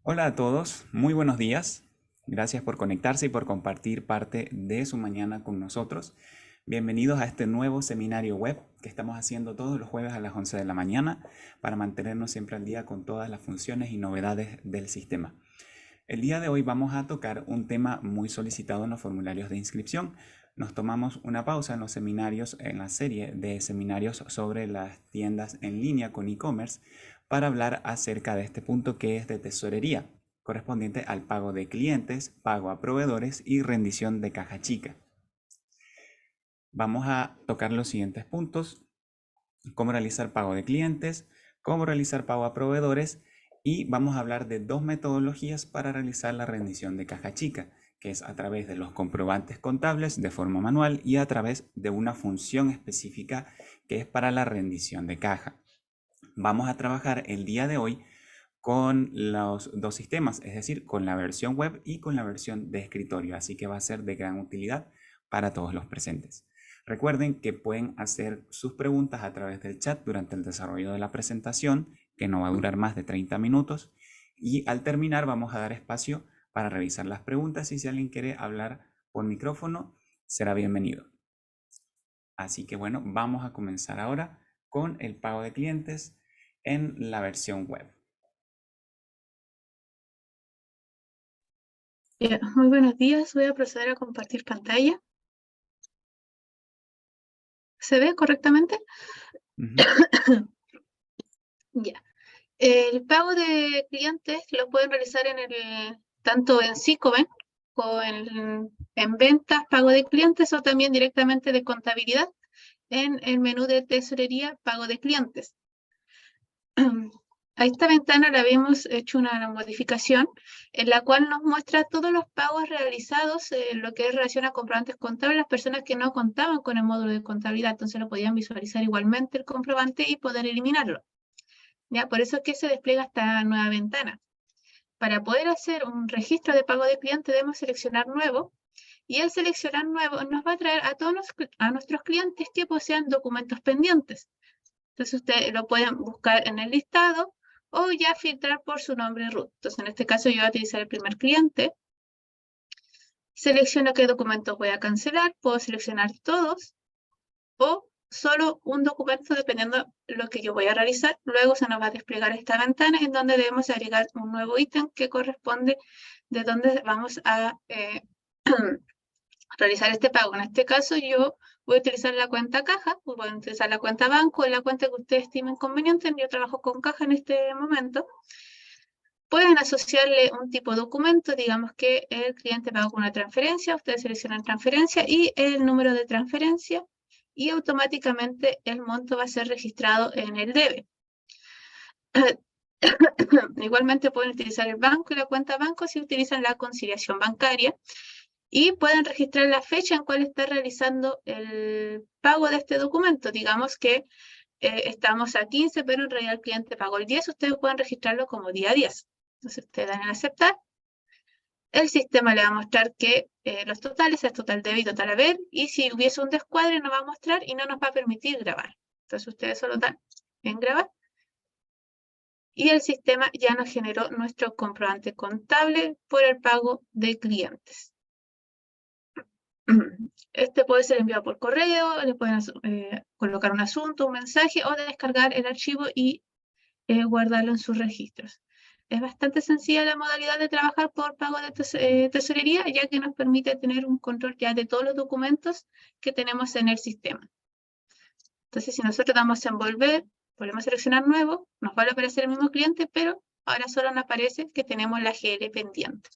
Hola a todos, muy buenos días. Gracias por conectarse y por compartir parte de su mañana con nosotros. Bienvenidos a este nuevo seminario web que estamos haciendo todos los jueves a las 11 de la mañana para mantenernos siempre al día con todas las funciones y novedades del sistema. El día de hoy vamos a tocar un tema muy solicitado en los formularios de inscripción. Nos tomamos una pausa en los seminarios, en la serie de seminarios sobre las tiendas en línea con e-commerce para hablar acerca de este punto que es de tesorería, correspondiente al pago de clientes, pago a proveedores y rendición de caja chica. Vamos a tocar los siguientes puntos: cómo realizar pago de clientes, cómo realizar pago a proveedores, y vamos a hablar de dos metodologías para realizar la rendición de caja chica, que es a través de los comprobantes contables de forma manual y a través de una función específica que es para la rendición de caja. Vamos a trabajar el día de hoy con los dos sistemas, es decir, con la versión web y con la versión de escritorio, así que va a ser de gran utilidad para todos los presentes. Recuerden que pueden hacer sus preguntas a través del chat durante el desarrollo de la presentación, que no va a durar más de 30 minutos, y al terminar vamos a dar espacio para revisar las preguntas y si alguien quiere hablar por micrófono, será bienvenido. Así que bueno, vamos a comenzar ahora con el pago de clientes en la versión web. Bien, muy buenos días. Voy a proceder a compartir pantalla. ¿Se ve correctamente? Ya. El pago de clientes lo pueden realizar tanto en Sicoben o en ventas, pago de clientes, o también directamente de contabilidad en el menú de tesorería, pago de clientes. A esta ventana le habíamos hecho una modificación en la cual nos muestra todos los pagos realizados en lo que es relación a comprobantes contables, las personas que no contaban con el módulo de contabilidad, entonces lo podían visualizar igualmente el comprobante y poder eliminarlo. ¿Ya? Por eso es que se despliega esta nueva ventana. Para poder hacer un registro de pago de cliente debemos seleccionar nuevo, y al seleccionar nuevo nos va a traer a todos nuestros clientes que posean documentos pendientes. Entonces ustedes lo pueden buscar en el listado o ya filtrar por su nombre root. Entonces en este caso yo voy a utilizar el primer cliente. Selecciono qué documentos voy a cancelar. Puedo seleccionar todos o solo un documento dependiendo de lo que yo voy a realizar. Luego se nos va a desplegar esta ventana en donde debemos agregar un nuevo ítem que corresponde de donde vamos a realizar este pago. En este caso yo voy a utilizar la cuenta caja, voy a utilizar la cuenta banco, la cuenta que ustedes estimen conveniente. Yo trabajo con caja en este momento. Pueden asociarle un tipo de documento, digamos que el cliente pagó con una transferencia, ustedes seleccionan transferencia y el número de transferencia, y automáticamente el monto va a ser registrado en el debe. Igualmente pueden utilizar el banco y la cuenta banco si utilizan la conciliación bancaria, y pueden registrar la fecha en cual está realizando el pago de este documento. Digamos que estamos a 15, pero en realidad el cliente pagó el 10, ustedes pueden registrarlo como día 10. Entonces ustedes dan en aceptar. El sistema le va a mostrar que los totales es total debe y total haber, y si hubiese un descuadre nos va a mostrar y no nos va a permitir grabar. Entonces ustedes solo dan en grabar y el sistema ya nos generó nuestro comprobante contable por el pago de clientes. Este puede ser enviado por correo, le pueden colocar un asunto, un mensaje, o descargar el archivo y guardarlo en sus registros. Es bastante sencilla la modalidad de trabajar por pago de tesorería, ya que nos permite tener un control ya de todos los documentos que tenemos en el sistema. Entonces, si nosotros damos en volver, volvemos a seleccionar nuevo, nos va a aparecer el mismo cliente, pero ahora solo nos aparece que tenemos la GL pendiente.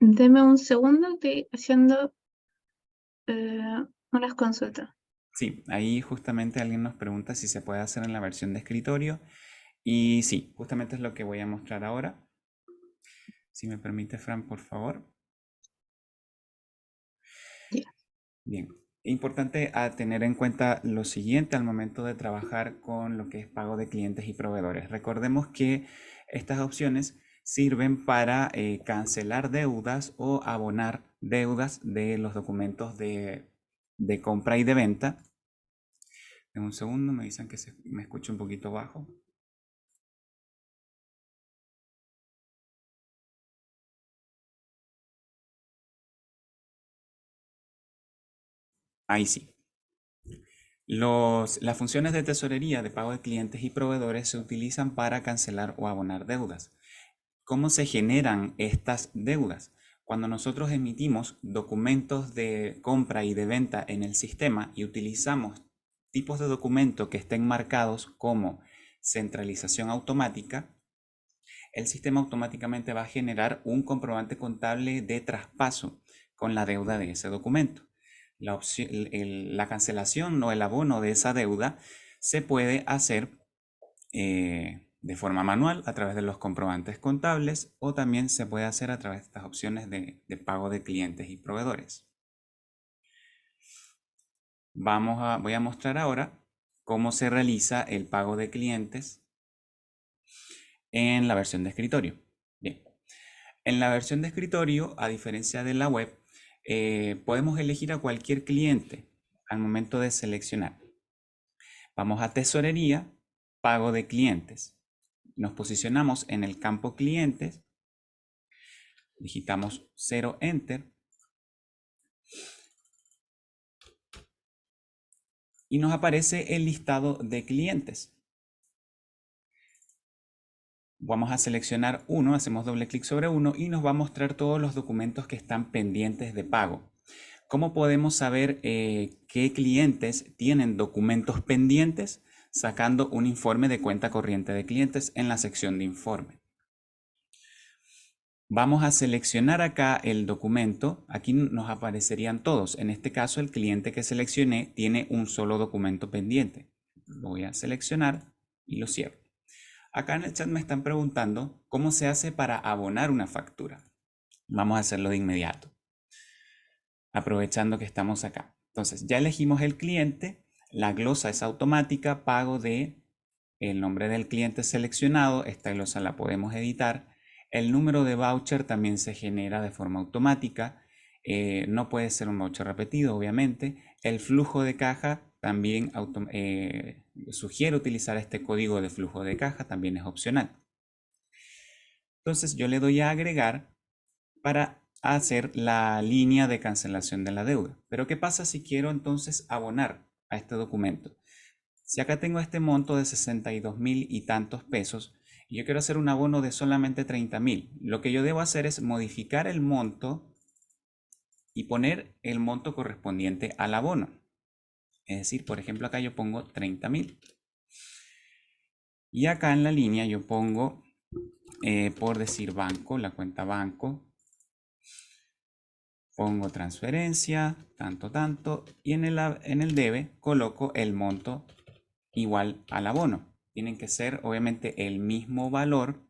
Deme un segundo, estoy haciendo unas consultas. Sí, ahí justamente alguien nos pregunta si se puede hacer en la versión de escritorio. Y sí, justamente es lo que voy a mostrar ahora. Si me permite, Fran, por favor. Bien, importante a tener en cuenta lo siguiente al momento de trabajar con lo que es pago de clientes y proveedores. Recordemos que estas opciones sirven para cancelar deudas o abonar deudas de los documentos de compra y de venta. En un segundo me dicen que me escucho un poquito bajo. Ahí sí. Las funciones de tesorería de pago de clientes y proveedores se utilizan para cancelar o abonar deudas. ¿Cómo se generan estas deudas? Cuando nosotros emitimos documentos de compra y de venta en el sistema y utilizamos tipos de documento que estén marcados como centralización automática, el sistema automáticamente va a generar un comprobante contable de traspaso con la deuda de ese documento. La cancelación o el abono de esa deuda se puede hacer de forma manual a través de los comprobantes contables o también se puede hacer a través de estas opciones de pago de clientes y proveedores. Voy a mostrar ahora cómo se realiza el pago de clientes en la versión de escritorio. Bien, en la versión de escritorio, a diferencia de la web, podemos elegir a cualquier cliente al momento de seleccionar. Vamos a tesorería, pago de clientes. Nos posicionamos en el campo clientes, digitamos 0 enter y nos aparece el listado de clientes. Vamos a seleccionar uno, hacemos doble clic sobre uno y nos va a mostrar todos los documentos que están pendientes de pago. ¿Cómo podemos saber qué clientes tienen documentos pendientes? Sacando un informe de cuenta corriente de clientes en la sección de informe. Vamos a seleccionar acá el documento. Aquí nos aparecerían todos. En este caso, el cliente que seleccioné tiene un solo documento pendiente. Lo voy a seleccionar y lo cierro. Acá en el chat me están preguntando cómo se hace para abonar una factura. Vamos a hacerlo de inmediato, aprovechando que estamos acá. Entonces, ya elegimos el cliente, la glosa es automática, pago de el nombre del cliente seleccionado, esta glosa la podemos editar. El número de voucher también se genera de forma automática, no puede ser un voucher repetido, obviamente. El flujo de caja también sugiero utilizar este código de flujo de caja, también es opcional. Entonces yo le doy a agregar para hacer la línea de cancelación de la deuda. Pero ¿qué pasa si quiero entonces abonar a este documento? Si acá tengo este monto de 62.000 y tantos pesos y yo quiero hacer un abono de solamente 30.000, lo que yo debo hacer es modificar el monto y poner el monto correspondiente al abono. Es decir, por ejemplo, acá yo pongo 30.000. Y acá en la línea yo pongo, por decir banco, la cuenta banco. Pongo transferencia, tanto, y en el debe coloco el monto igual al abono. Tienen que ser obviamente el mismo valor,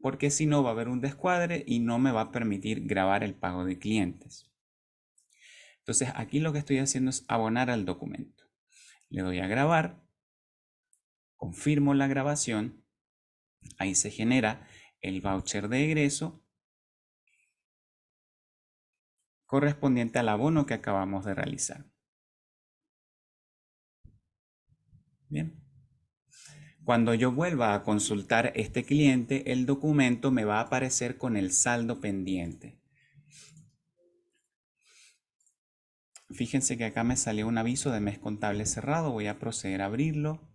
porque si no va a haber un descuadre y no me va a permitir grabar el pago de clientes. Entonces aquí lo que estoy haciendo es abonar al documento. Le doy a grabar, confirmo la grabación, ahí se genera el voucher de egreso correspondiente al abono que acabamos de realizar. Bien. Cuando yo vuelva a consultar este cliente, el documento me va a aparecer con el saldo pendiente. Fíjense que acá me salió un aviso de mes contable cerrado. Voy a proceder a abrirlo.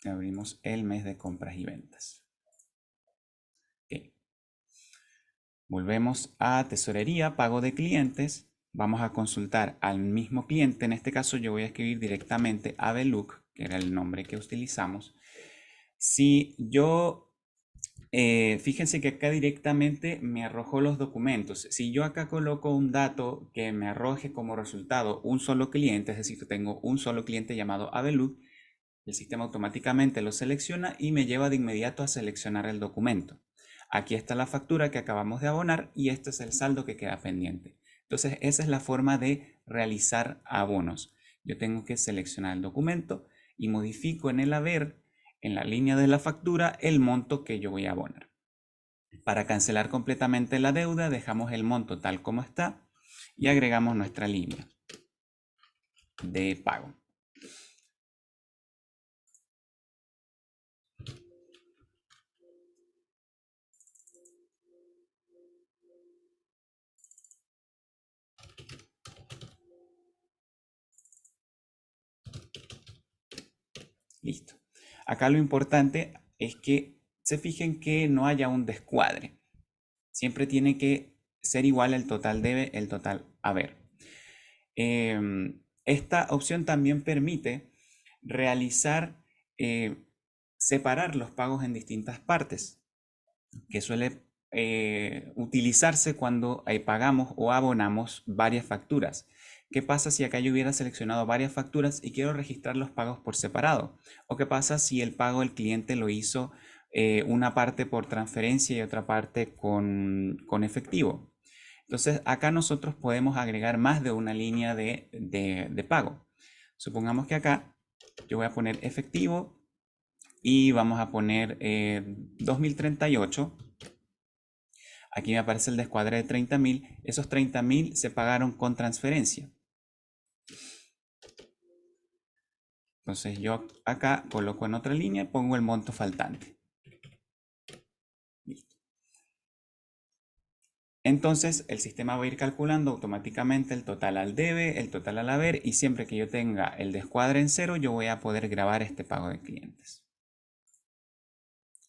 Abrimos el mes de compras y ventas. Okay. Volvemos a tesorería, pago de clientes. Vamos a consultar al mismo cliente. En este caso yo voy a escribir directamente Avelook, que era el nombre que utilizamos. Si yo, fíjense que acá directamente me arrojó los documentos. Si yo acá coloco un dato que me arroje como resultado un solo cliente, es decir, que tengo un solo cliente llamado Avelook, El sistema automáticamente lo selecciona y me lleva de inmediato a seleccionar el documento. Aquí está la factura que acabamos de abonar y este es el saldo que queda pendiente. Entonces, esa es la forma de realizar abonos. Yo tengo que seleccionar el documento y modifico en el haber, en la línea de la factura, el monto que yo voy a abonar. Para cancelar completamente la deuda, dejamos el monto tal como está y agregamos nuestra línea de pago. Listo. Acá lo importante es que se fijen que no haya un descuadre. Siempre tiene que ser igual el total debe, el total haber. Esta opción también permite realizar, separar los pagos en distintas partes, que suele utilizarse cuando pagamos o abonamos varias facturas. ¿Qué pasa si acá yo hubiera seleccionado varias facturas y quiero registrar los pagos por separado? ¿O qué pasa si el pago el cliente lo hizo una parte por transferencia y otra parte con efectivo? Entonces acá nosotros podemos agregar más de una línea de pago. Supongamos que acá yo voy a poner efectivo y vamos a poner 2038. Aquí me aparece el descuadre de 30.000. Esos 30.000 se pagaron con transferencia. Entonces yo acá coloco en otra línea y pongo el monto faltante. Listo. Entonces el sistema va a ir calculando automáticamente el total al debe, el total al haber, y siempre que yo tenga el descuadre en cero, yo voy a poder grabar este pago de clientes.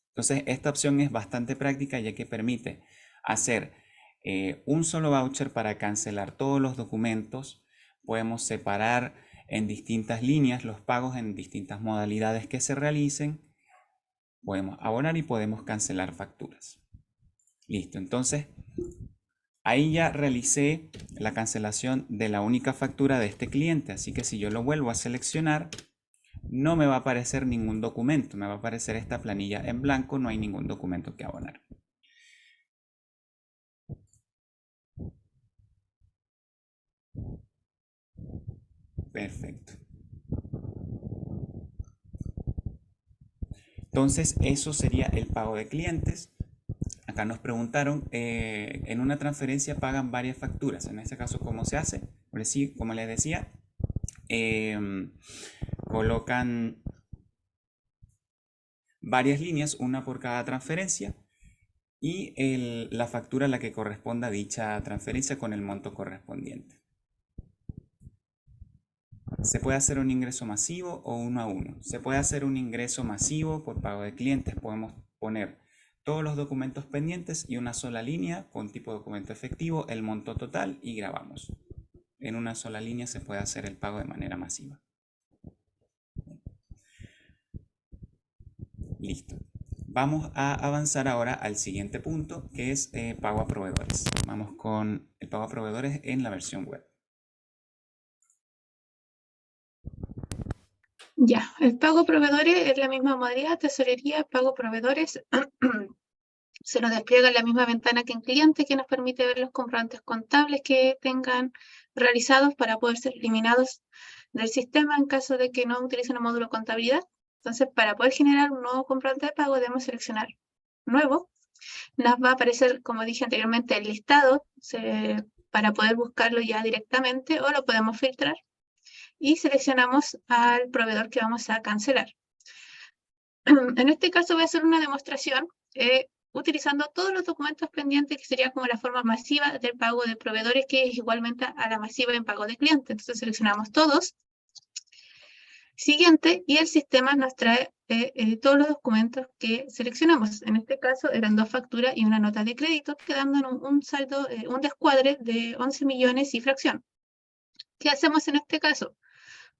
Entonces esta opción es bastante práctica ya que permite hacer un solo voucher para cancelar todos los documentos. Podemos separar en distintas líneas los pagos en distintas modalidades que se realicen. Podemos abonar y podemos cancelar facturas. Listo, entonces ahí ya realicé la cancelación de la única factura de este cliente. Así que si yo lo vuelvo a seleccionar, no me va a aparecer ningún documento. Me va a aparecer esta planilla en blanco, no hay ningún documento que abonar. Perfecto. Entonces, eso sería el pago de clientes. Acá nos preguntaron, en una transferencia pagan varias facturas. En este caso, ¿cómo se hace? Como les decía, colocan varias líneas, una por cada transferencia, y la factura a la que corresponda dicha transferencia con el monto correspondiente. Se puede hacer un ingreso masivo o uno a uno. Se puede hacer un ingreso masivo por pago de clientes. Podemos poner todos los documentos pendientes y una sola línea con tipo de documento efectivo, el monto total y grabamos. En una sola línea se puede hacer el pago de manera masiva. Listo. Vamos a avanzar ahora al siguiente punto, que es pago a proveedores. Vamos con el pago a proveedores en la versión web. Ya, el pago a proveedores es la misma modalidad, tesorería, pago a proveedores. Se nos despliega en la misma ventana que en cliente, que nos permite ver los comprobantes contables que tengan realizados para poder ser eliminados del sistema en caso de que no utilicen el módulo contabilidad. Entonces, para poder generar un nuevo comprobante de pago, debemos seleccionar nuevo. Nos va a aparecer, como dije anteriormente, el listado para poder buscarlo ya directamente, o lo podemos filtrar y seleccionamos al proveedor que vamos a cancelar. En este caso voy a hacer una demostración utilizando todos los documentos pendientes, que sería como la forma masiva del pago de proveedores, que es igualmente a la masiva en pago de clientes. Entonces seleccionamos todos. Siguiente, y el sistema nos trae todos los documentos que seleccionamos. En este caso eran 2 facturas y una nota de crédito, quedando un saldo, un descuadre de 11 millones y fracción. ¿Qué hacemos en este caso?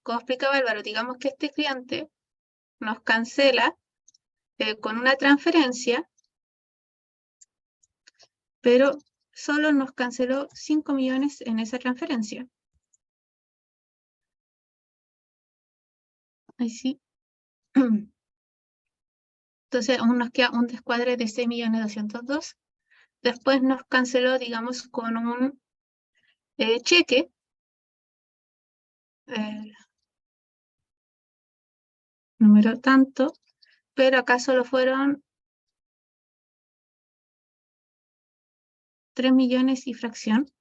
Como explicaba Álvaro, digamos que este cliente nos cancela con una transferencia, pero solo nos canceló 5 millones en esa transferencia. Ahí sí. Entonces aún nos queda un descuadre de 6.202.000. Después nos canceló, digamos, con un cheque. Número tanto, pero acá solo fueron 3 millones y fracción.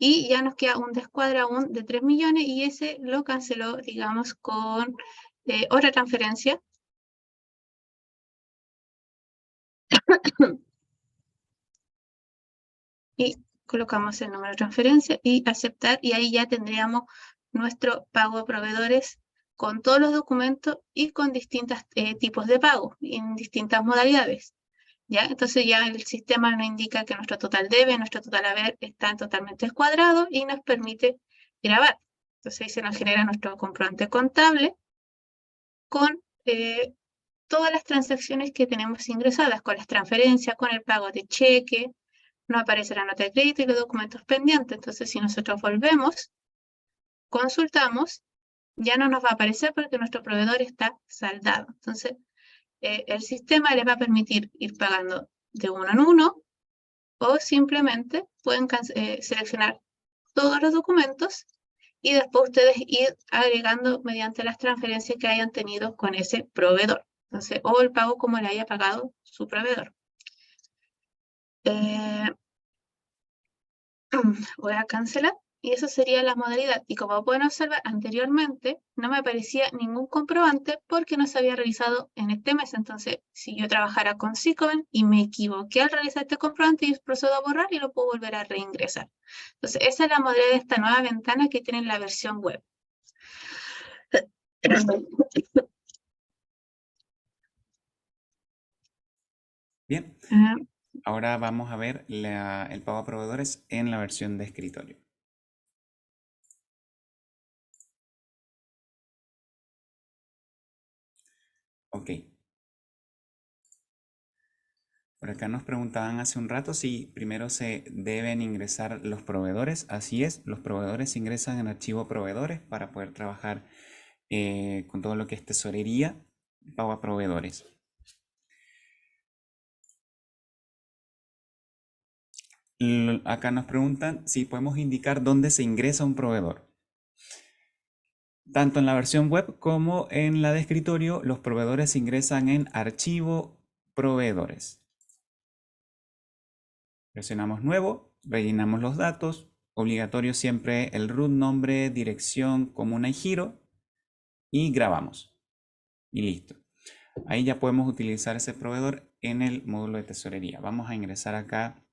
Y ya nos queda un descuadre aún de 3 millones y ese lo canceló, digamos, con otra transferencia. Y colocamos el número de transferencia y aceptar, y ahí ya tendríamos nuestro pago a proveedores con todos los documentos y con distintos tipos de pago en distintas modalidades. ¿Ya? Entonces ya el sistema nos indica que nuestro total debe, nuestro total haber están totalmente escuadrados y nos permite grabar. Entonces ahí se nos genera nuestro comprobante contable con todas las transacciones que tenemos ingresadas, con las transferencias, con el pago de cheque, nos aparece la nota de crédito y los documentos pendientes. Entonces si nosotros volvemos, consultamos, ya no nos va a aparecer porque nuestro proveedor está saldado. Entonces el sistema les va a permitir ir pagando de uno en uno o simplemente pueden seleccionar todos los documentos y después ustedes ir agregando mediante las transferencias que hayan tenido con ese proveedor. Entonces, o el pago como le haya pagado su proveedor. Voy a cancelar y esa sería la modalidad. Y como pueden observar anteriormente, no me aparecía ningún comprobante porque no se había realizado en este mes. Entonces, si yo trabajara con Sicoven y me equivoqué al realizar este comprobante, yo procedo a borrar y lo puedo volver a reingresar. Entonces, esa es la modalidad de esta nueva ventana que tiene en la versión web. Bien, ahora vamos a ver el pago a proveedores en la versión de escritorio. Ok. Por acá nos preguntaban hace un rato si primero se deben ingresar los proveedores. Así es, los proveedores ingresan en archivo proveedores para poder trabajar con todo lo que es tesorería, pago a proveedores. Acá nos preguntan si podemos indicar dónde se ingresa un proveedor. Tanto en la versión web como en la de escritorio, los proveedores se ingresan en archivo proveedores. Presionamos nuevo, rellenamos los datos, obligatorio siempre el root, nombre, dirección, comuna y giro, y grabamos. Y listo. Ahí ya podemos utilizar ese proveedor en el módulo de tesorería. Vamos a ingresar acá.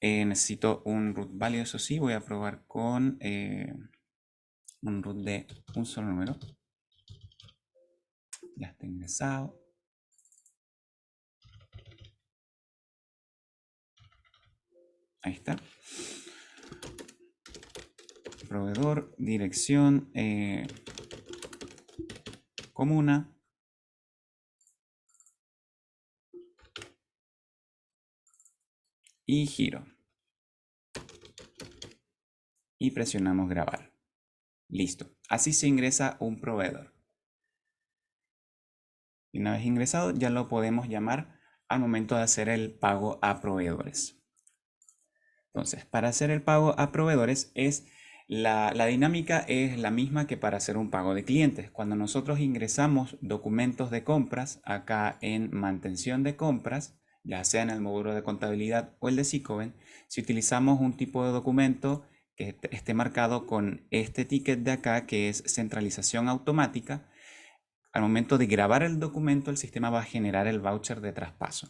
Necesito un root válido, eso sí, voy a probar con un root de un solo número. Ya está ingresado. Ahí está. Proveedor, dirección, comuna. Y giro. Y presionamos grabar. Listo. Así se ingresa un proveedor. Y una vez ingresado, ya lo podemos llamar al momento de hacer el pago a proveedores. Entonces, para hacer el pago a proveedores la dinámica es la misma que para hacer un pago de clientes. Cuando nosotros ingresamos documentos de compras acá en mantención de compras, ya sea en el módulo de contabilidad o el de Sicoven, si utilizamos un tipo de documento que esté marcado con este ticket de acá, que es centralización automática, al momento de grabar el documento, el sistema va a generar el voucher de traspaso.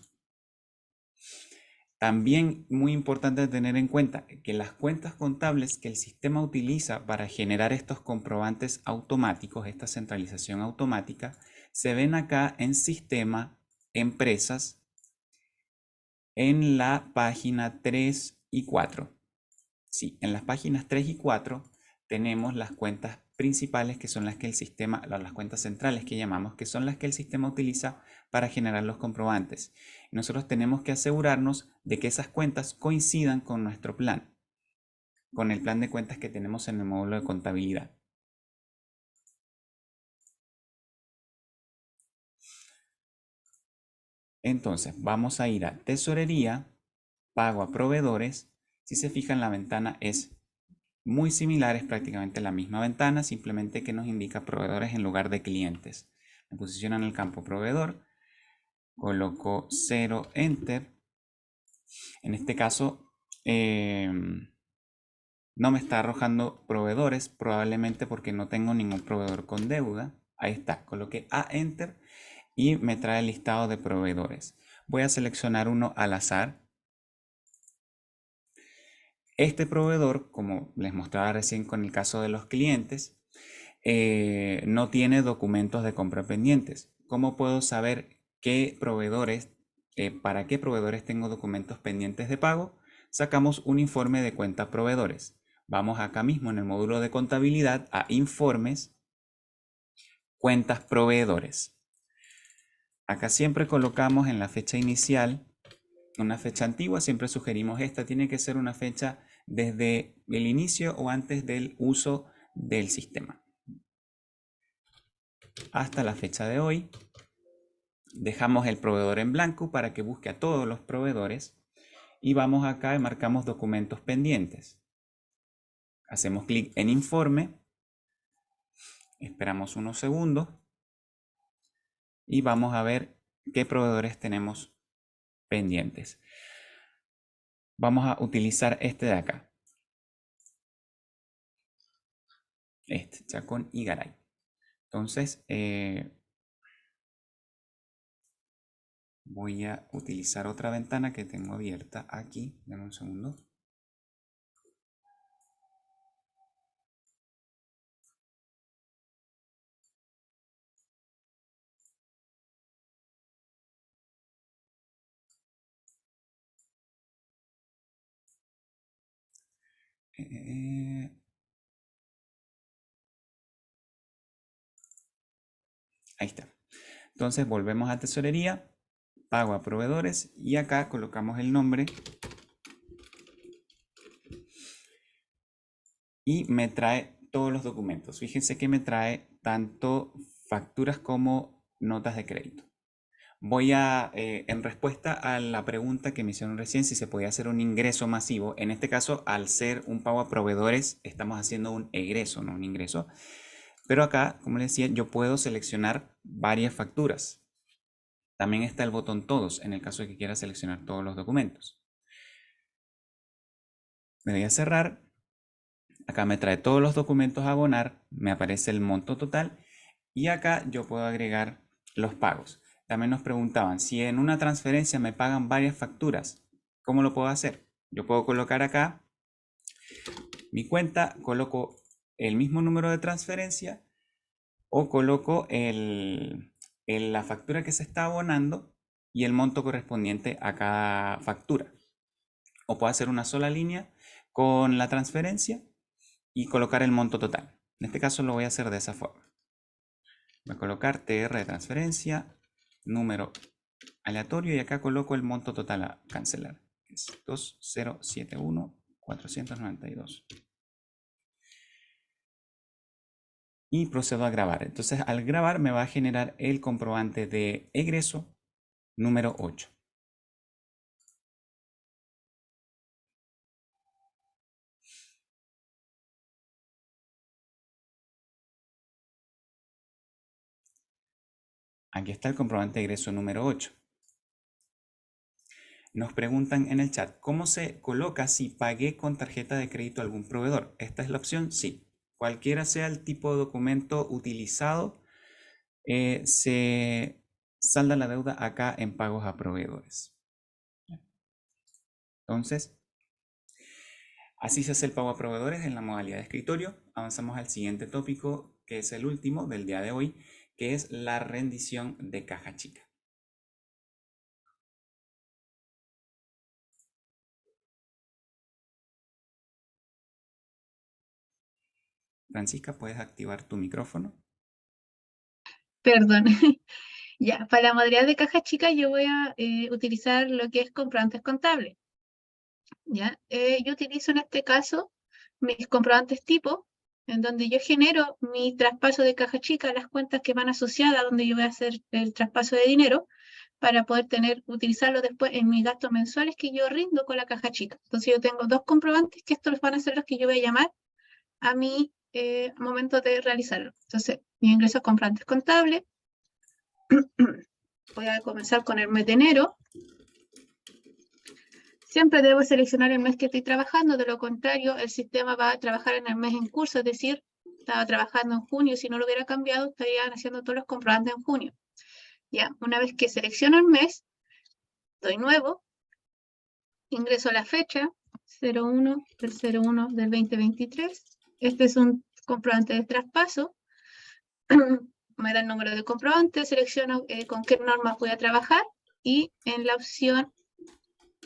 También muy importante tener en cuenta que las cuentas contables que el sistema utiliza para generar estos comprobantes automáticos, esta centralización automática, se ven acá en Sistema, Empresas, en la página 3 y 4. Sí, en las páginas 3 y 4 tenemos las cuentas principales, que son las que el sistema, las cuentas centrales que llamamos, que son las que el sistema utiliza para generar los comprobantes. Nosotros tenemos que asegurarnos de que esas cuentas coincidan con nuestro plan, con el plan de cuentas que tenemos en el módulo de contabilidad. Entonces, vamos a ir a tesorería, pago a proveedores. Si se fijan, la ventana es muy similar, es prácticamente la misma ventana, simplemente que nos indica proveedores en lugar de clientes. Me posiciono en el campo proveedor, coloco 0, enter. En este caso, no me está arrojando proveedores, probablemente porque no tengo ningún proveedor con deuda. Ahí está, coloqué a enter y me trae el listado de proveedores. Voy a seleccionar uno al azar. Este proveedor, como les mostraba recién con el caso de los clientes, no tiene documentos de compra pendientes. ¿Cómo puedo saber qué proveedores, para qué proveedores tengo documentos pendientes de pago? Sacamos un informe de cuenta proveedores. Vamos acá mismo en el módulo de contabilidad a informes, cuentas proveedores. Acá siempre colocamos en la fecha inicial una fecha antigua, siempre sugerimos esta, tiene que ser una fecha desde el inicio o antes del uso del sistema. Hasta la fecha de hoy. Dejamos el proveedor en blanco para que busque a todos los proveedores y vamos acá y marcamos documentos pendientes. Hacemos clic en informe, esperamos unos segundos y vamos a ver qué proveedores tenemos pendientes. Vamos a utilizar este de acá, este, Chacón y Garay. Entonces, voy a utilizar otra ventana que tengo abierta aquí. Dame un segundo. Ahí está. Entonces volvemos a tesorería, pago a proveedores y acá colocamos el nombre y me trae todos los documentos. Fíjense que me trae tanto facturas como notas de crédito. Voy a, en respuesta a la pregunta que me hicieron recién, si se podía hacer un ingreso masivo, en este caso, al ser un pago a proveedores, estamos haciendo un egreso, no un ingreso. Pero acá, como les decía, yo puedo seleccionar varias facturas. También está el botón todos, en el caso de que quiera seleccionar todos los documentos. Me voy a cerrar. Acá me trae todos los documentos a abonar, me aparece el monto total y acá yo puedo agregar los pagos. También nos preguntaban si en una transferencia me pagan varias facturas, ¿cómo lo puedo hacer? Yo puedo colocar acá mi cuenta, coloco el mismo número de transferencia o coloco la factura que se está abonando y el monto correspondiente a cada factura. O puedo hacer una sola línea con la transferencia y colocar el monto total. En este caso lo voy a hacer de esa forma. Voy a colocar TR de transferencia, número aleatorio y acá coloco el monto total a cancelar. Es 2071.492. Y procedo a grabar. Entonces al grabar me va a generar el comprobante de egreso número 8. Aquí está el comprobante de egreso número 8. Nos preguntan en el chat, ¿cómo se coloca si pagué con tarjeta de crédito a algún proveedor? ¿Esta es la opción? Sí. Cualquiera sea el tipo de documento utilizado, se salda la deuda acá en pagos a proveedores. Entonces, así se hace el pago a proveedores en la modalidad de escritorio. Avanzamos al siguiente tópico, que es el último del día de hoy, que es la rendición de caja chica. Francisca, ¿puedes activar tu micrófono? Perdón. Ya, para la modalidad de caja chica yo voy a utilizar lo que es comprobantes contables. ¿Ya? Yo utilizo en este caso mis comprobantes tipo, en donde yo genero mi traspaso de caja chica a las cuentas que van asociadas, donde yo voy a hacer el traspaso de dinero, para poder utilizarlo después en mis gastos mensuales que yo rindo con la caja chica. Entonces yo tengo dos comprobantes que estos van a ser los que yo voy a llamar a mi momento de realizarlo. Entonces, mis ingresos comprantes contables. Voy a comenzar con el mes de enero. Siempre debo seleccionar el mes que estoy trabajando, de lo contrario, el sistema va a trabajar en el mes en curso, es decir, estaba trabajando en junio, si no lo hubiera cambiado, estarían haciendo todos los comprobantes en junio. Ya, una vez que selecciono el mes, doy nuevo, ingreso la fecha, 01 del 01 del 2023. Este es un comprobante de traspaso. Me da el número de comprobante, selecciono con qué normas voy a trabajar y en la opción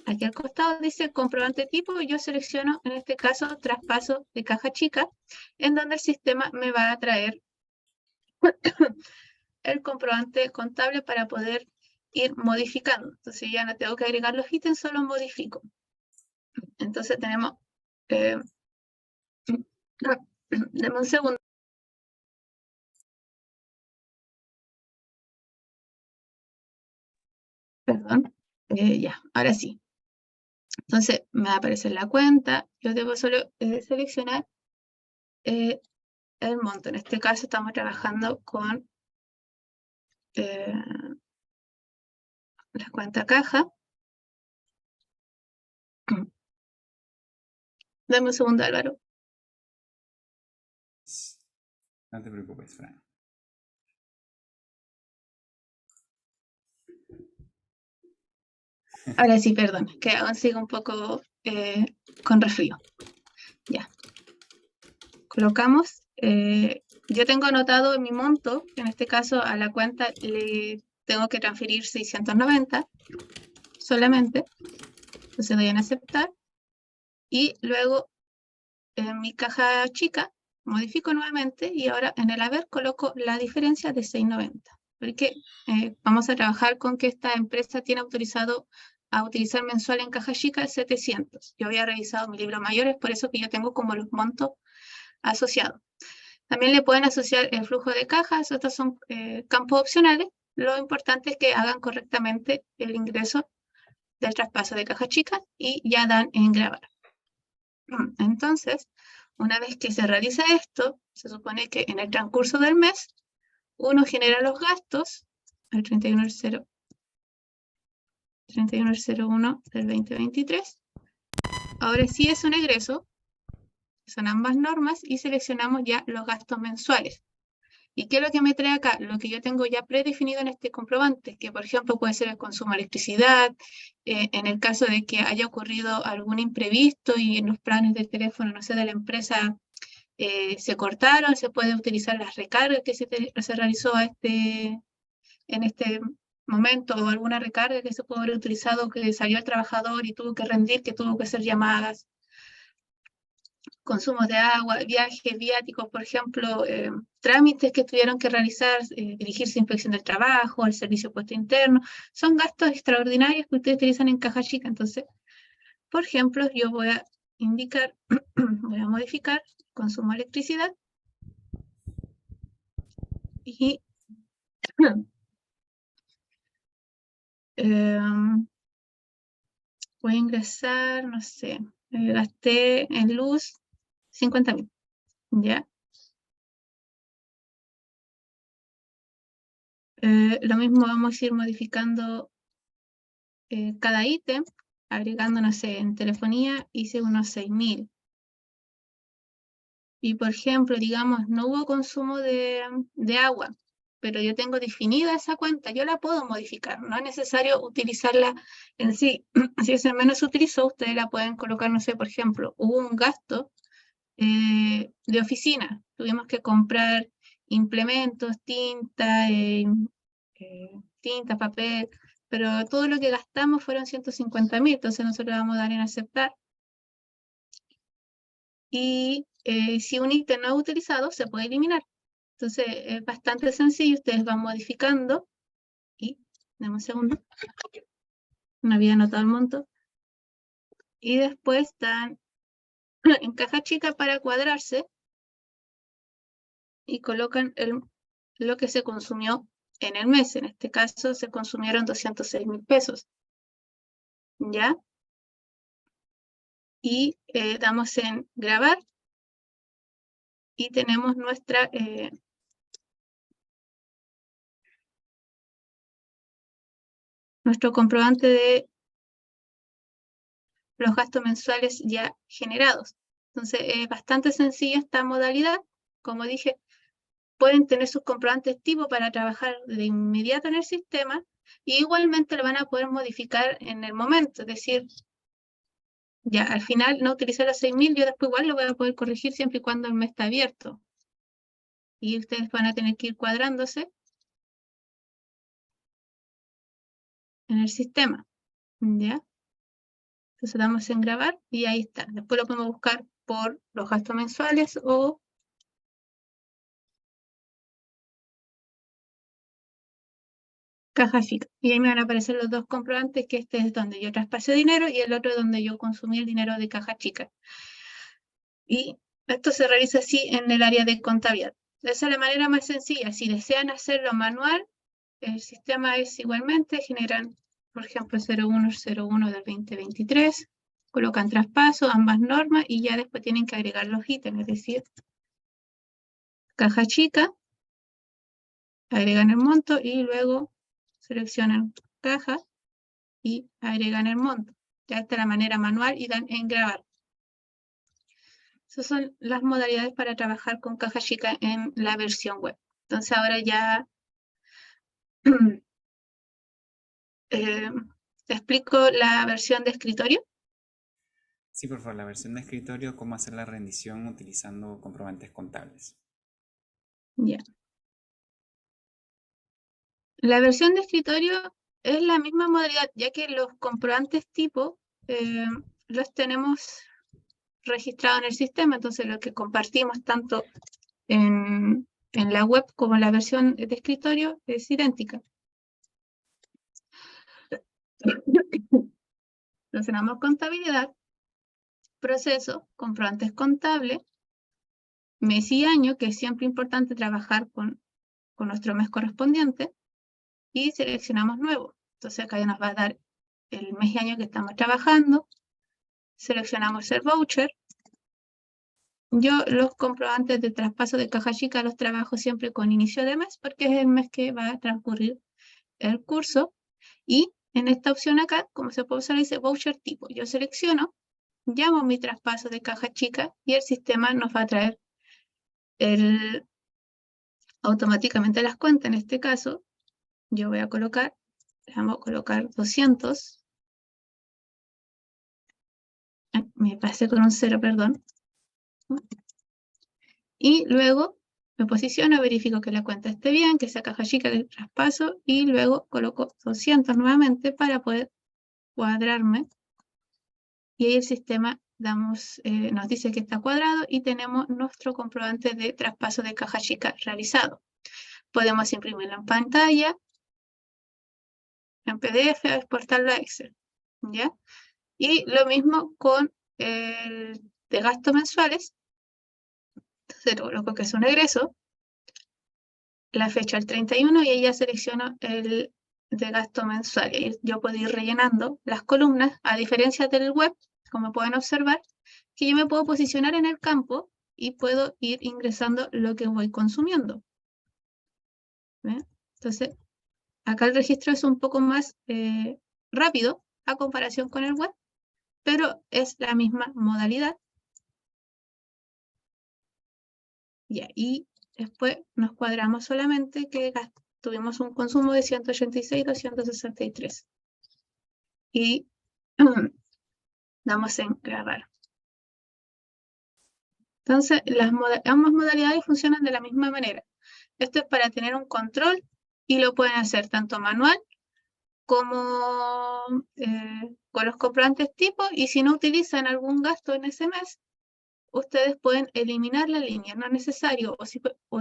aquí al costado dice comprobante tipo y yo selecciono en este caso traspaso de caja chica, en donde el sistema me va a traer el comprobante contable para poder ir modificando. Entonces ya no tengo que agregar los ítems, solo modifico. Entonces tenemos, deme un segundo. Perdón, ya, ahora sí. Entonces me va a aparecer la cuenta, yo debo solo seleccionar el monto. En este caso estamos trabajando con la cuenta caja. Dame un segundo, Álvaro. No te preocupes, Fran. Ahora sí, perdón, que aún sigo un poco con resfrío. Ya. Colocamos. Yo tengo anotado mi monto, en este caso a la cuenta le tengo que transferir 690 solamente. Entonces doy en aceptar. Y luego en mi caja chica modifico nuevamente y ahora en el haber coloco la diferencia de 690. Porque vamos a trabajar con que esta empresa tiene autorizado a utilizar mensual en caja chica 700. Yo había revisado mi libro mayor, es por eso que yo tengo como los montos asociados. También le pueden asociar el flujo de cajas, estos son campos opcionales. Lo importante es que hagan correctamente el ingreso del traspaso de caja chica y ya dan en grabar. Entonces, una vez que se realiza esto, se supone que en el transcurso del mes, uno genera los gastos, el 31/01 del 2023. Ahora sí es un egreso, son ambas normas, y seleccionamos ya los gastos mensuales. ¿Y qué es lo que me trae acá? Lo que yo tengo ya predefinido en este comprobante, que por ejemplo puede ser el consumo de electricidad, en el caso de que haya ocurrido algún imprevisto y en los planes de teléfono, no sé, de la empresa se cortaron, se puede utilizar las recargas que se realizó en este momento o alguna recarga que se puede haber utilizado que salió el trabajador y tuvo que rendir, que tuvo que hacer llamadas. Consumos de agua, viajes, viáticos, por ejemplo, trámites que tuvieron que realizar, dirigirse a inspección del trabajo, al servicio de puesto interno, son gastos extraordinarios que ustedes utilizan en caja chica. Entonces, por ejemplo, yo voy a indicar, voy a modificar consumo de electricidad y voy a ingresar, no sé, gasté en luz 50.000, ¿ya? Lo mismo vamos a ir modificando cada ítem, agregando, no sé, en telefonía hice unos 6.000. Y por ejemplo, digamos, no hubo consumo de agua, pero yo tengo definida esa cuenta, yo la puedo modificar, no es necesario utilizarla en sí. Si ese menos se utilizó, ustedes la pueden colocar, no sé, por ejemplo, hubo un gasto de oficina, tuvimos que comprar implementos, tinta, papel, pero todo lo que gastamos fueron 150.000, entonces nosotros vamos a dar en aceptar. Y si un ítem no es utilizado, se puede eliminar. Entonces es bastante sencillo, ustedes van modificando y, dame un segundo, no había anotado el monto, y después dan en caja chica para cuadrarse y colocan lo que se consumió en el mes. En este caso se consumieron 206.000 pesos. ¿Ya? Y damos en grabar y tenemos nuestro comprobante de los gastos mensuales ya generados. Entonces es bastante sencilla esta modalidad. Como dije, pueden tener sus comprobantes tipo para trabajar de inmediato en el sistema y igualmente lo van a poder modificar en el momento. Es decir, ya al final no utilicé los 6.000, yo después igual lo voy a poder corregir siempre y cuando el mes está abierto. Y ustedes van a tener que ir cuadrándose en el sistema. ¿Ya? Entonces damos en grabar y ahí está. Después lo podemos buscar por los gastos mensuales o caja chica. Y ahí me van a aparecer los dos comprobantes, que este es donde yo traspasé dinero y el otro es donde yo consumí el dinero de caja chica. Y esto se realiza así en el área de contabilidad. Esa es la manera más sencilla. Si desean hacerlo manual, el sistema es igualmente, generan, por ejemplo, 0101 del 2023, colocan traspaso, ambas normas, y ya después tienen que agregar los ítems, es decir, caja chica, agregan el monto y luego seleccionan caja y agregan el monto. Ya esta es la manera manual y dan en grabar. Esas son las modalidades para trabajar con caja chica en la versión web. Entonces ahora ya te explico la versión de escritorio. Sí, por favor, la versión de escritorio, cómo hacer la rendición utilizando comprobantes contables. Ya. La versión de escritorio es la misma modalidad, ya que los comprobantes tipo los tenemos registrados en el sistema, entonces lo que compartimos tanto en la web como en la versión de escritorio es idéntica. Relacionamos contabilidad, proceso, comprobantes contables, mes y año, que es siempre importante trabajar con nuestro mes correspondiente, y seleccionamos nuevo. Entonces acá ya nos va a dar el mes y año que estamos trabajando, seleccionamos el voucher. Yo los comprobantes de traspaso de caja chica los trabajo siempre con inicio de mes, porque es el mes que va a transcurrir el curso, y en esta opción acá, como se puede usar, dice voucher tipo. Yo selecciono, llamo mi traspaso de caja chica y el sistema nos va a traer automáticamente las cuentas. En este caso, yo voy a colocar, vamos a colocar 200. Me pasé con un 0, perdón. Y luego me posiciono, verifico que la cuenta esté bien, que sea caja chica del traspaso, y luego coloco 200 nuevamente para poder cuadrarme. Y ahí el sistema nos dice que está cuadrado y tenemos nuestro comprobante de traspaso de caja chica realizado. Podemos imprimirlo en pantalla, en PDF o exportarlo a Excel, ¿ya? Y lo mismo con el de gastos mensuales. Entonces coloco que es un egreso, la fecha el 31 y ahí ya selecciono el de gasto mensual. Y yo puedo ir rellenando las columnas, a diferencia del web, como pueden observar, que yo me puedo posicionar en el campo y puedo ir ingresando lo que voy consumiendo. ¿Ven? Entonces, acá el registro es un poco más rápido a comparación con el web, pero es la misma modalidad. Y después nos cuadramos solamente que tuvimos un consumo de 186.263. Y damos en grabar. Entonces, ambas modalidades funcionan de la misma manera. Esto es para tener un control y lo pueden hacer tanto manual como con los comprobantes tipo, y si no utilizan algún gasto en ese mes, ustedes pueden eliminar la línea, no es necesario, o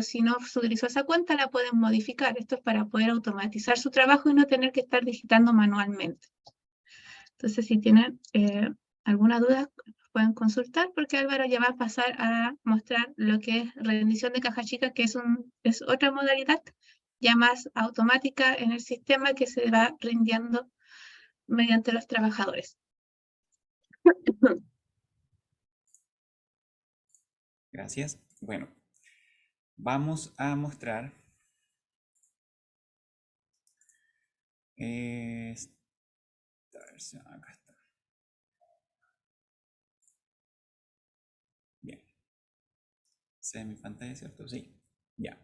si no se utilizó esa cuenta, la pueden modificar. Esto es para poder automatizar su trabajo y no tener que estar digitando manualmente. Entonces, si tienen alguna duda, pueden consultar, porque Álvaro ya va a pasar a mostrar lo que es rendición de caja chica, que es otra modalidad ya más automática en el sistema que se va rindiendo mediante los trabajadores. Gracias. Bueno, vamos a mostrar esta versión. Acá está. Bien. ¿Se ve mi pantalla, cierto? Sí. Ya.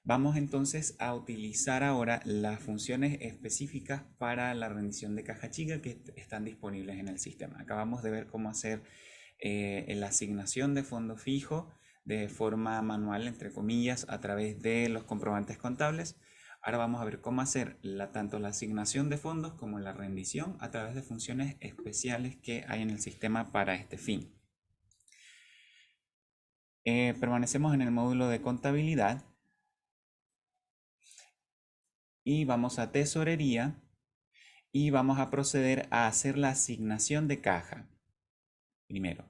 Vamos entonces a utilizar ahora las funciones específicas para la rendición de caja chica que están disponibles en el sistema. Acabamos de ver cómo hacer la asignación de fondo fijo de forma manual, entre comillas, a través de los comprobantes contables. Ahora vamos a ver cómo hacer tanto la asignación de fondos como la rendición a través de funciones especiales que hay en el sistema para este fin. Permanecemos en el módulo de contabilidad y vamos a tesorería y vamos a proceder a hacer la asignación de caja primero.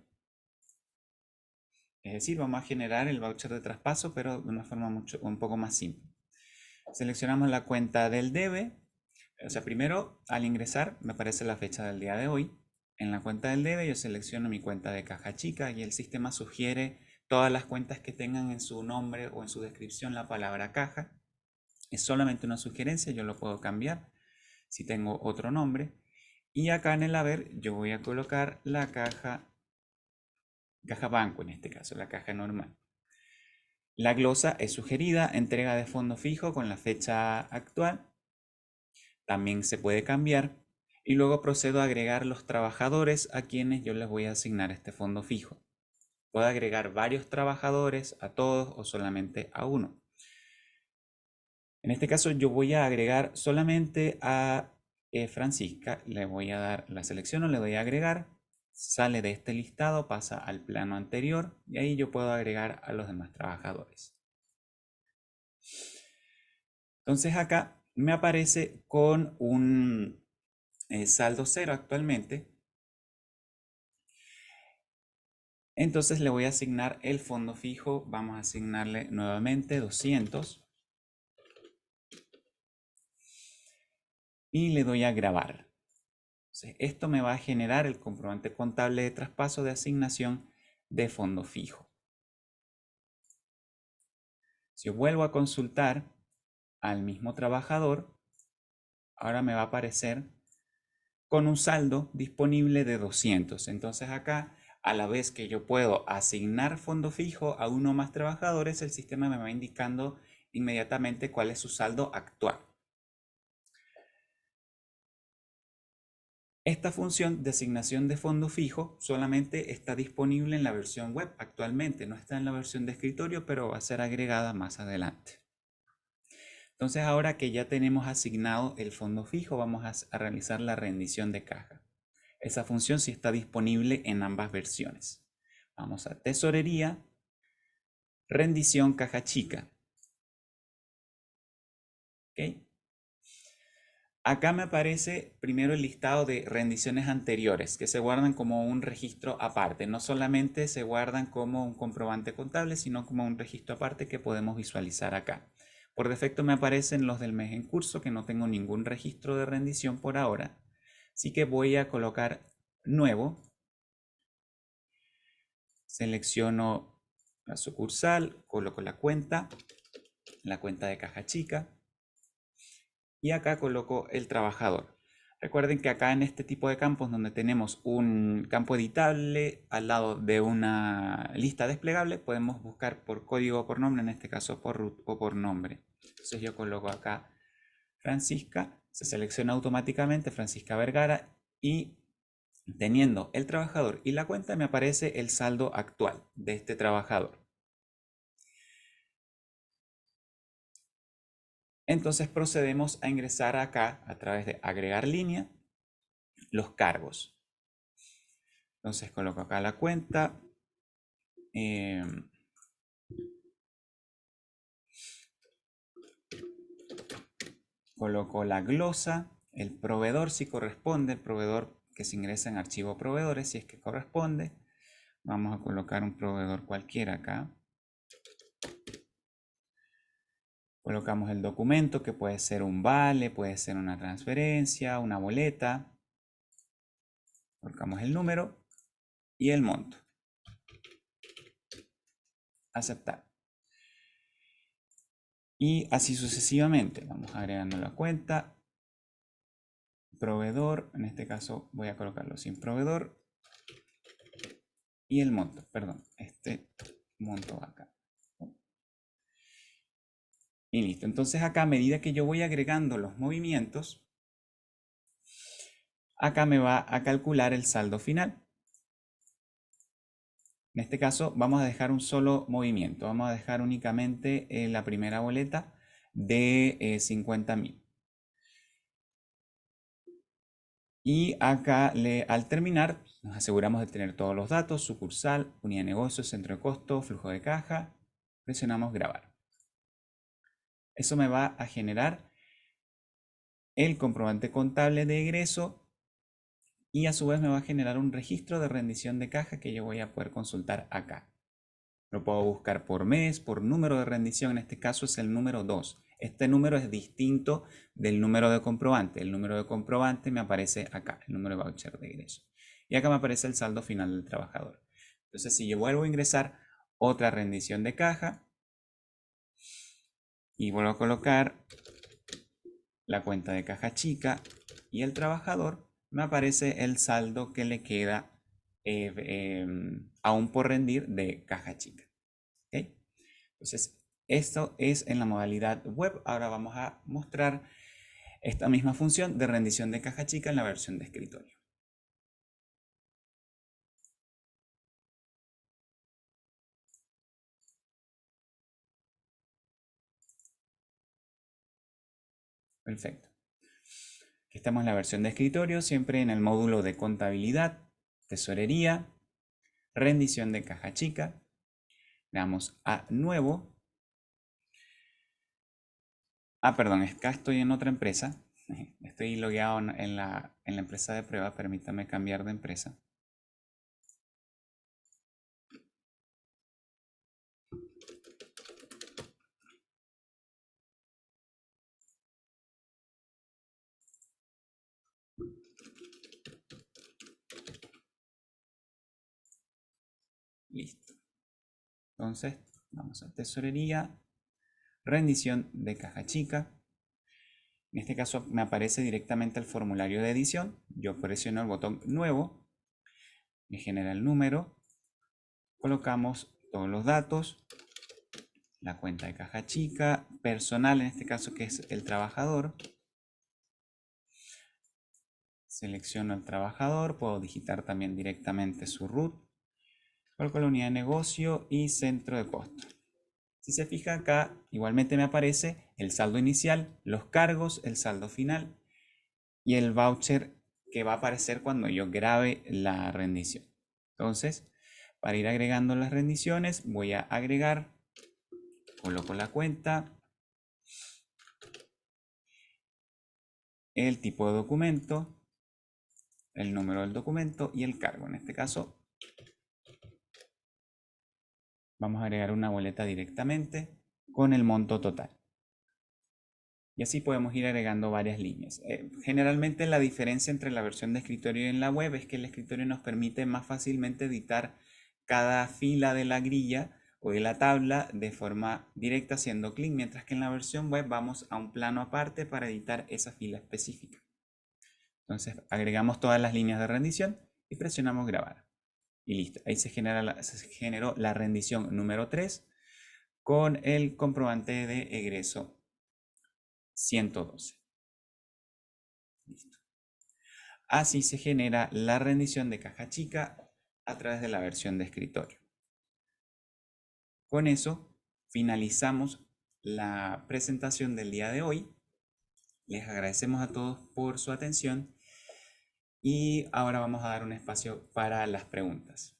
Es decir, vamos a generar el voucher de traspaso, pero de una forma un poco más simple. Seleccionamos la cuenta del debe. O sea, primero al ingresar me aparece la fecha del día de hoy. En la cuenta del debe yo selecciono mi cuenta de caja chica y el sistema sugiere todas las cuentas que tengan en su nombre o en su descripción la palabra caja. Es solamente una sugerencia, yo lo puedo cambiar si tengo otro nombre. Y acá en el haber yo voy a colocar la caja banco, en este caso, la caja normal. La glosa es sugerida, entrega de fondo fijo con la fecha actual. También se puede cambiar. Y luego procedo a agregar los trabajadores a quienes yo les voy a asignar este fondo fijo. Puedo agregar varios trabajadores, a todos o solamente a uno. En este caso yo voy a agregar solamente a Francisca. Le voy a dar la selección o le doy a agregar. Sale de este listado, pasa al plano anterior y ahí yo puedo agregar a los demás trabajadores. Entonces acá me aparece con un saldo cero actualmente. Entonces le voy a asignar el fondo fijo. Vamos a asignarle nuevamente 200. Y le doy a grabar. Entonces, esto me va a generar el comprobante contable de traspaso de asignación de fondo fijo. Si yo vuelvo a consultar al mismo trabajador, ahora me va a aparecer con un saldo disponible de 200. Entonces acá, a la vez que yo puedo asignar fondo fijo a uno o más trabajadores, el sistema me va indicando inmediatamente cuál es su saldo actual. Esta función de asignación de fondo fijo solamente está disponible en la versión web actualmente, no está en la versión de escritorio, pero va a ser agregada más adelante. Entonces ahora que ya tenemos asignado el fondo fijo, vamos a realizar la rendición de caja. Esa función sí está disponible en ambas versiones. Vamos a tesorería, rendición caja chica. ¿Okay? Acá me aparece primero el listado de rendiciones anteriores que se guardan como un registro aparte. No solamente se guardan como un comprobante contable, sino como un registro aparte que podemos visualizar acá. Por defecto me aparecen los del mes en curso, que no tengo ningún registro de rendición por ahora. Así que voy a colocar nuevo. Selecciono la sucursal, coloco la cuenta de caja chica. Y acá coloco el trabajador. Recuerden que acá en este tipo de campos donde tenemos un campo editable al lado de una lista desplegable, podemos buscar por código o por nombre, en este caso por root o por nombre. Entonces yo coloco acá Francisca, se selecciona automáticamente Francisca Vergara y teniendo el trabajador y la cuenta me aparece el saldo actual de este trabajador. Entonces procedemos a ingresar acá a través de agregar línea los cargos. Entonces coloco acá la cuenta. Coloco la glosa, el proveedor si corresponde, el proveedor que se ingresa en archivo proveedores si es que corresponde. Vamos a colocar un proveedor cualquiera acá. Colocamos el documento, que puede ser un vale, puede ser una transferencia, una boleta. Colocamos el número y el monto. Aceptar. Y así sucesivamente. Vamos agregando la cuenta. Proveedor, en este caso voy a colocarlo sin proveedor. Y el monto, perdón, este monto acá. Y listo. Entonces acá, a medida que yo voy agregando los movimientos, acá me va a calcular el saldo final. En este caso vamos a dejar un solo movimiento. Vamos a dejar únicamente la primera boleta de 50.000. Y acá al terminar nos aseguramos de tener todos los datos: sucursal, unidad de negocio, centro de costo, flujo de caja. Presionamos grabar. Eso me va a generar el comprobante contable de egreso y a su vez me va a generar un registro de rendición de caja que yo voy a poder consultar acá. Lo puedo buscar por mes, por número de rendición. En este caso es el número 2. Este número es distinto del número de comprobante. El número de comprobante me aparece acá, el número de voucher de egreso. Y acá me aparece el saldo final del trabajador. Entonces, si yo vuelvo a ingresar otra rendición de caja y vuelvo a colocar la cuenta de caja chica y el trabajador, me aparece el saldo que le queda aún por rendir de caja chica. ¿Okay? Entonces, esto es en la modalidad web. Ahora vamos a mostrar esta misma función de rendición de caja chica en la versión de escritorio. Perfecto. Aquí estamos en la versión de escritorio, siempre en el módulo de contabilidad, tesorería, rendición de caja chica. Le damos a nuevo. Perdón, acá estoy en otra empresa. Estoy logueado en la empresa de prueba. Permítame cambiar de empresa. Listo. Entonces, vamos a tesorería, rendición de caja chica. En este caso me aparece directamente el formulario de edición. Yo presiono el botón nuevo, me genera el número, colocamos todos los datos, la cuenta de caja chica, personal en este caso que es el trabajador. Selecciono el trabajador, puedo digitar también directamente su root. Coloco la unidad de negocio y centro de costo. Si se fija acá, igualmente me aparece el saldo inicial, los cargos, el saldo final y el voucher que va a aparecer cuando yo grabe la rendición. Entonces, para ir agregando las rendiciones, voy a agregar, coloco la cuenta, el tipo de documento, el número del documento y el cargo. En este caso, vamos a agregar una boleta directamente con el monto total. Y así podemos ir agregando varias líneas. Generalmente la diferencia entre la versión de escritorio y en la web es que el escritorio nos permite más fácilmente editar cada fila de la grilla o de la tabla de forma directa haciendo clic, mientras que en la versión web vamos a un plano aparte para editar esa fila específica. Entonces agregamos todas las líneas de rendición y presionamos grabar. Y listo, ahí se generó la rendición número 3 con el comprobante de egreso 112. Listo. Así se genera la rendición de caja chica a través de la versión de escritorio. Con eso finalizamos la presentación del día de hoy. Les agradecemos a todos por su atención y ahora vamos a dar un espacio para las preguntas.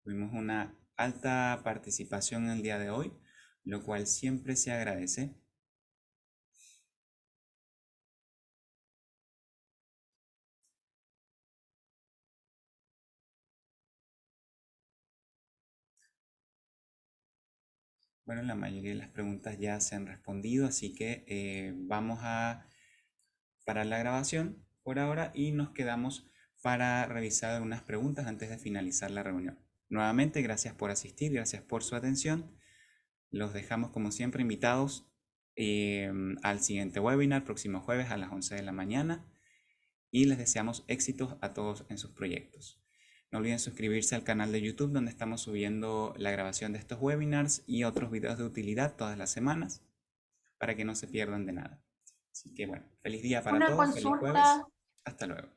Tuvimos una alta participación el día de hoy, lo cual siempre se agradece. Bueno, la mayoría de las preguntas ya se han respondido, así que vamos a parar la grabación por ahora y nos quedamos para revisar algunas preguntas antes de finalizar la reunión. Nuevamente, gracias por asistir, gracias por su atención. Los dejamos como siempre invitados al siguiente webinar, próximo jueves a las 11 de la mañana, y les deseamos éxitos a todos en sus proyectos. No olviden suscribirse al canal de YouTube donde estamos subiendo la grabación de estos webinars y otros videos de utilidad todas las semanas para que no se pierdan de nada. Así que bueno, feliz día para Una todos, feliz jueves, consulta. hasta luego.